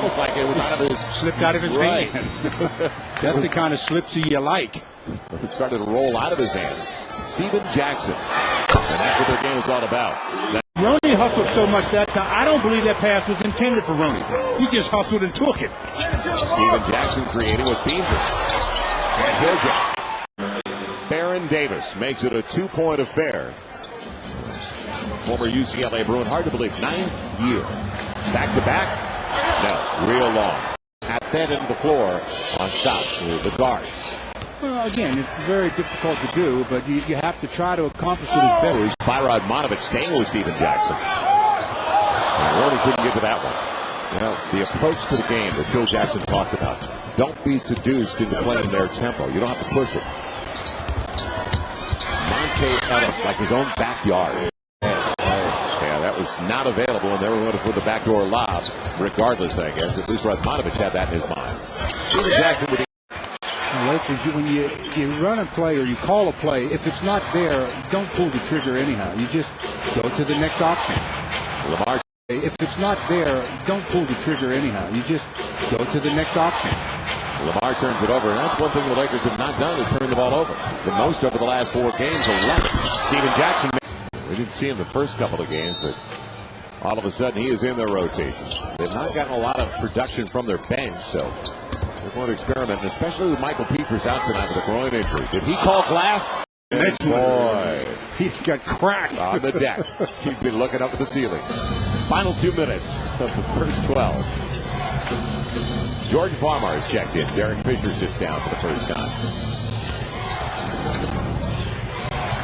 almost like it was out of his... Slipped out of his hand. That's the kind of slipsy you like. It started to roll out of his hand. Steven Jackson. And that's what their game is all about. Roney hustled so much that time. I don't believe that pass was intended for Roney. He just hustled and took it. Steven Jackson creating with Beavers. And he'll get it. Baron Davis makes it a 2-point affair. Former UCLA Bruin, hard to believe, 9 years. Back-to-back? No, real long. At that end of the floor on stops with the guards. Well, again, it's very difficult to do, but you have to try to accomplish it as best. Spyrod Monovich staying with Steven Jackson. And Roney couldn't get to that one. You know, the approach to the game that Phil Jackson talked about. Don't be seduced into playing their tempo. You don't have to push it. Monte Ellis, like his own backyard. Yeah, that was not available, and they were going to put the backdoor lob, regardless, I guess. At least Radmanovich had that in his mind. Steven Jackson with the... Lakers, when you run a play or you call a play, if it's not there, don't pull the trigger anyhow. You just go to the next option. Lamar. If it's not there, don't pull the trigger anyhow. You just go to the next option. Lamar turns it over, and that's one thing the Lakers have not done is turn the ball over. The most over the last 4 games, 11. Steven Jackson. We didn't see him the first couple of games, but all of a sudden he is in their rotation. They've not gotten a lot of production from their bench, so they're going to experiment, especially with Michael Petras out tonight with a groin injury. Did he call glass? Next boy, he got cracked on the deck. He'd been looking up at the ceiling. Final 2 minutes of the first 12. Jordan Farmar is checked in. Derek Fisher sits down for the first time.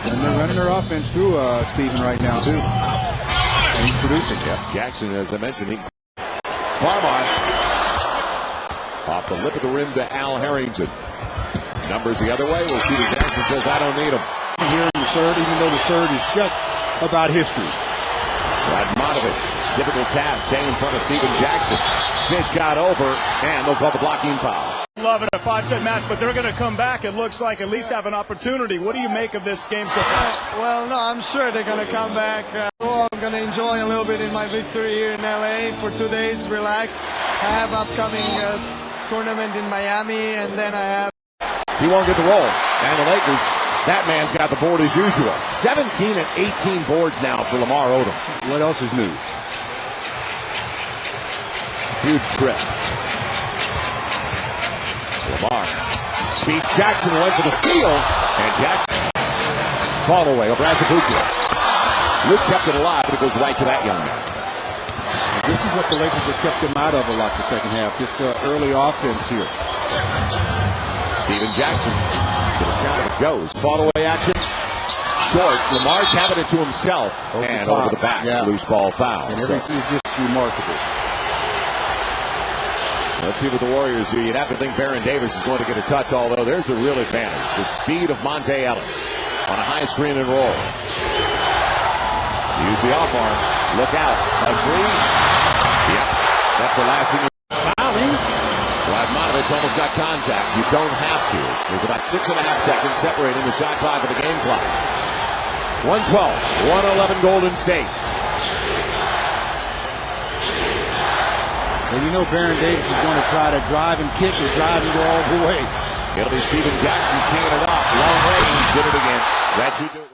And they're running their offense through Steven right now, too. And he's producing. Yeah, Jackson, as I mentioned, Farmar off the lip of the rim to Al Harrington. Numbers the other way. Well, Steven Jackson says, I don't need him. Here in the third, even though the third is just about history. Radmanovich, difficult task, staying in front of Steven Jackson. Fish got over, and they'll call the blocking foul. Love it, a 5-set match, but they're going to come back. It looks like at least have an opportunity. What do you make of this game so far? Well, no, I'm sure they're going to come back. I'm going to enjoy a little bit in my victory here in LA for 2 days, relax. I have upcoming tournament in Miami, and then I have... He won't get the roll. And the Lakers, that man's got the board as usual. 17 and 18 boards now for Lamar Odom. What else is new? Huge trip. Lamar beats Jackson, went for the steal, and Jackson fall away over Azabukia. Luke kept it alive, but it goes right to that young man. And this is what the Lakers have kept them out of a lot the second half, this early offense here. Steven Jackson, to the count of it goes. Fall away action, short. Lamar's having it to himself, and over the back, loose ball foul. And everything is just remarkable. Let's see what the Warriors do. You'd have to think Baron Davis is going to get a touch, although there's a real advantage. The speed of Monte Ellis on a high screen and roll. Use the off arm. Look out. A three. Yep. That's the last thing. Fouling. Radmanovich almost got contact. You don't have to. There's about 6.5 seconds separating the shot clock of the game clock. 112. 111 Golden State. And you know Baron Davis is going to try to drive and kick or drive and go all the way. It'll be Steven Jackson teeing it up. Long range. Did it again. That you do.